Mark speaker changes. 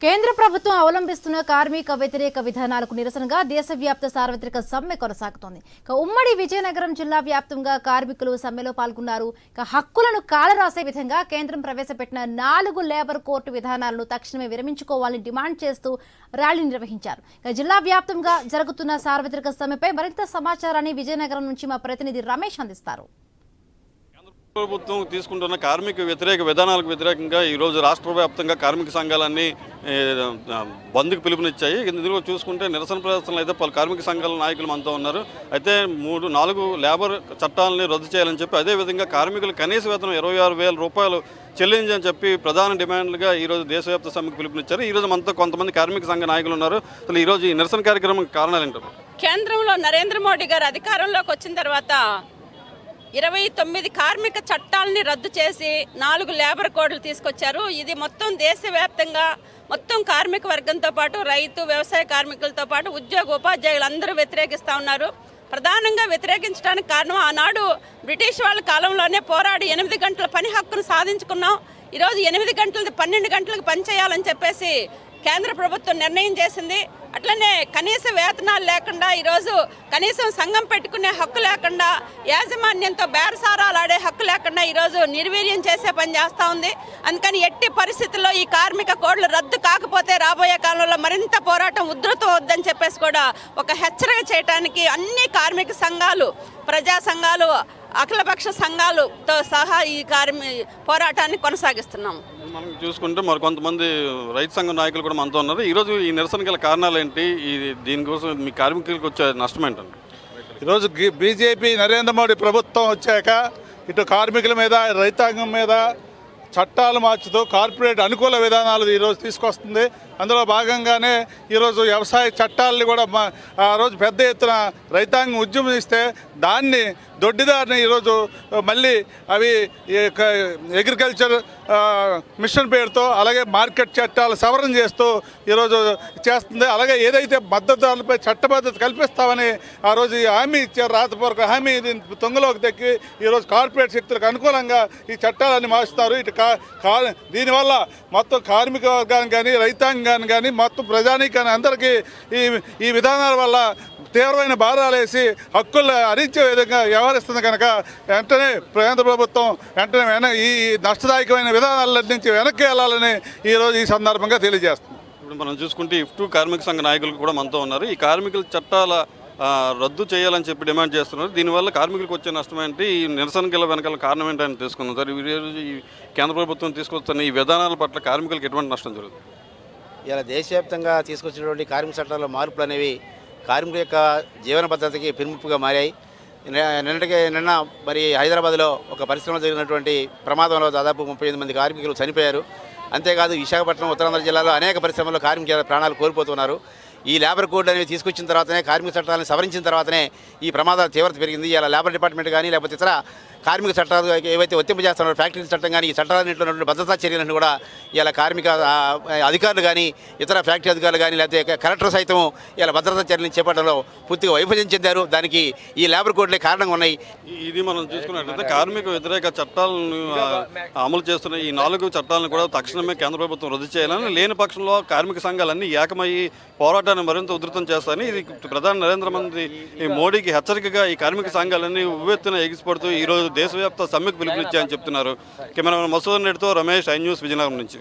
Speaker 1: కేంద్ర ప్రభుత్వం అవలంబిస్తున్న కార్మిక వ్యతిరేక విధానాలకు నిరసనగా దేశవ్యాప్త సార్వత్రిక సమ్మె కొనసాగుతోంది. ఉమ్మడి విజయనగరం జిల్లా వ్యాప్తంగా కార్మికులు సమ్మెలో పాల్గొన్నారు. హక్కులను కాలరాసే విధంగా కేంద్రం ప్రవేశపెట్టిన 4 లేబర్ కోర్టు విధానాలను తక్షణమే విరమించుకోవాలని డిమాండ్ చేస్తూ ర్యాలీ నిర్వహించారు. జిల్లా వ్యాప్తంగా జరుగుతున్న సార్వత్రిక సమ్మెపై మరింత సమాచారాన్ని విజయనగరం నుంచి మా ప్రతినిధి రమేష్ అందిస్తారు.
Speaker 2: ప్రభుత్వం తీసుకుంటున్న కార్మిక వ్యతిరేక విధానాలకు వ్యతిరేకంగా ఈరోజు రాష్ట్ర వ్యాప్తంగా కార్మిక సంఘాలన్నీ బంద్కు పిలుపునిచ్చాయి. ఇందులో చూసుకుంటే నిరసన ప్రదర్శనలు అయితే పలు కార్మిక సంఘాల నాయకులు మనతో ఉన్నారు. అయితే 4 లేబర్ చట్టాలని రద్దు చేయాలని చెప్పి, అదేవిధంగా కార్మికులు కనీస వేతనం 26,000 రూపాయలు చెల్లించని చెప్పి ప్రధాన డిమాండ్లుగా ఈరోజు దేశవ్యాప్త సమ్మెకు పిలుపునిచ్చారు. ఈరోజు మనతో కొంతమంది కార్మిక సంఘ నాయకులు ఉన్నారు. అసలు ఈరోజు ఈ నిరసన కార్యక్రమం కారణాలు ఏంటారు?
Speaker 3: కేంద్రంలో నరేంద్ర మోడీ గారు అధికారంలోకి వచ్చిన తర్వాత 29 కార్మిక చట్టాలని రద్దు చేసి 4 లేబర్ కోడ్లు తీసుకొచ్చారు. ఇది మొత్తం దేశవ్యాప్తంగా మొత్తం కార్మిక వర్గంతో పాటు రైతు వ్యవసాయ కార్మికులతో పాటు ఉద్యోగ ఉపాధ్యాయులు అందరూ వ్యతిరేకిస్తూ ఉన్నారు. ప్రధానంగా వ్యతిరేకించడానికి కారణం ఆనాడు బ్రిటిష్ వాళ్ళ కాలంలోనే పోరాడి 8 గంటల పని హక్కును సాధించుకున్నాం. ఈరోజు 8 గంటలది 12 గంటలకు పని చేయాలని చెప్పేసి కేంద్ర ప్రభుత్వం నిర్ణయం చేసింది. అట్లనే కనీస వేతనాలు లేకుండా ఈరోజు కనీసం సంఘం పెట్టుకునే హక్కు లేకుండా, యాజమాన్యంతో బేరసారాలు ఆడే హక్కు లేకుండా ఈరోజు నిర్వీర్యం చేసే పని చేస్తూ ఉంది. అందుకని ఎట్టి పరిస్థితుల్లో ఈ కార్మిక కోడ్లు రద్దు కాకపోతే రాబోయే కాలంలో మరింత పోరాటం ఉధృతం అవుద్దని చెప్పేసి కూడా ఒక హెచ్చరిక చేయడానికి అన్ని కార్మిక సంఘాలు, ప్రజా సంఘాలు, అఖిలపక్ష సంఘాలతో సహా ఈ పోరాటాన్ని కొనసాగిస్తున్నాము.
Speaker 2: మనం చూసుకుంటే మరి కొంతమంది రైతు సంఘం నాయకులు కూడా మనతో ఉన్నారు. ఈరోజు ఈ నిరసన గల కారణాలు ఏంటి? దీనికోసం మీ కార్మికులకు వచ్చే నష్టం ఏంటండి?
Speaker 4: ఈరోజు బీజేపీ నరేంద్ర మోడీ ప్రభుత్వం వచ్చాక ఇటు కార్మికుల మీద, రైతాంగం మీద చట్టాలు మార్చుతూ కార్పొరేట్ అనుకూల విధానాలు ఈరోజు తీసుకొస్తుంది. అందులో భాగంగానే ఈరోజు వ్యవసాయ చట్టాలని కూడా ఆ రోజు పెద్ద ఎత్తున రైతాంగం ఉద్యమిస్తే దాన్ని దొడ్డిదారిని ఈరోజు మళ్ళీ అవి అగ్రికల్చర్ మిషన్ పేరుతో అలాగే మార్కెట్ చట్టాలు సవరణ చేస్తూ ఈరోజు చేస్తుంది. అలాగే ఏదైతే మద్దతు ధరలపై చట్టబద్ధత కల్పిస్తామని ఆ రోజు హామీ ఇచ్చారు, రాతపూర్వక హామీ, తొంగలోకి తెక్కి ఈరోజు కార్పొరేట్ శక్తులకు అనుకూలంగా ఈ చట్టాలన్నీ మార్చుతారు. ఇటు దీనివల్ల మొత్తం కార్మిక వర్గానికి కానీ రైతాంగానికి కానీ మొత్తం ప్రజానీకాన్ని అందరికీ ఈ విధానాల వల్ల తీవ్రమైన భారాలు వేసి హక్కులు హరించే విధంగా వ్యవహరిస్తుంది. కనుక వెంటనే కేంద్ర ప్రభుత్వం వెంటనే ఈ నష్టదాయకమైన విధానాల నుంచి వెనక్కి వెళ్ళాలని ఈరోజు ఈ సందర్భంగా తెలియజేస్తుంది.
Speaker 2: ఇప్పుడు మనం చూసుకుంటే ఇఫ్టు కార్మిక సంఘ నాయకులు కూడా మనతో ఉన్నారు. ఈ కార్మికుల చట్టాల రద్దు చేయాలని చెప్పి డిమాండ్ చేస్తున్నారు. దీనివల్ల కార్మికులకు వచ్చే నష్టం ఏంటి? ఈ నిరసన గల వెనకాల కారణం ఏంటని తెలుసుకుందాం సార్. ఈరోజు ఈ కేంద్ర ప్రభుత్వం తీసుకొస్తున్న ఈ విధానాల పట్ల కార్మికులకు ఎటువంటి నష్టం జరుగుతుంది?
Speaker 5: ఇలా దేశవ్యాప్తంగా తీసుకొచ్చినటువంటి కార్మిక చట్టాల మార్పులు అనేవి కార్మికుల యొక్క జీవన పద్ధతికి పిలుపుగా మారాయి. నిన్న మరి హైదరాబాద్లో ఒక పరిశ్రమలో జరిగినటువంటి ప్రమాదంలో దాదాపు 38 మంది కార్మికులు చనిపోయారు. అంతేకాదు విశాఖపట్నం, ఉత్తరాంధ్ర జిల్లాలో అనేక పరిశ్రమల్లో కార్మికుల ప్రాణాలు కోల్పోతున్నారు. ఈ లేబర్ కోడ్ అనేవి తీసుకొచ్చిన తర్వాతనే, కార్మిక చట్టాలను సవరించిన తర్వాతనే ఈ ప్రమాదాల తీవ్రత పెరిగింది. ఇలా లేబర్ డిపార్ట్మెంట్ కానీ లేకపోతే ఇతర కార్మిక చట్టాలు ఏవైతే వర్తింపజేస్తున్నారో ఫ్యాక్టరీ చట్టం కానీ ఈ చట్టాలన్నింటిలో ఉన్నటువంటి భద్రతా చర్యలను కూడా ఇలా కార్మిక అధికారులు కానీ ఇతర ఫ్యాక్టరీ అధికారులు కానీ లేకపోతే కలెక్టర్ సైతం ఇలా భద్రతా చర్యలను చేపట్టడంలో పూర్తిగా వైఫల్యం చెందారు. దానికి ఈ లేబర్ కోడ్లే కారణంగా ఉన్నాయి.
Speaker 2: ఇది మనం చూసుకున్నట్లయితే కార్మిక వ్యతిరేక చట్టాలను అమలు చేస్తున్న ఈ 4 చట్టాలను కూడా తక్షణమే కేంద్ర ప్రభుత్వం రద్దు చేయాలని, లేని పక్షంలో కార్మిక సంఘాలన్నీ ఏకమయ్యి పోరాటాన్ని మరింత ఉధృతం చేస్తాయని ఇది ప్రధాని నరేంద్ర మోడీకి హెచ్చరికగా ఈ కార్మిక సంఘాలన్నీ ఉవ్వెత్తున ఎగిసిపడుతూ ఈరోజు దేశవ్యాప్త సమ్మెకు పిలుపునిచ్చాయని చెప్తున్నారు. కెమెరామెన్ మసూద్ రెడ్డితో రమేష్, ఐ న్యూస్, విజయనగరం నుంచి.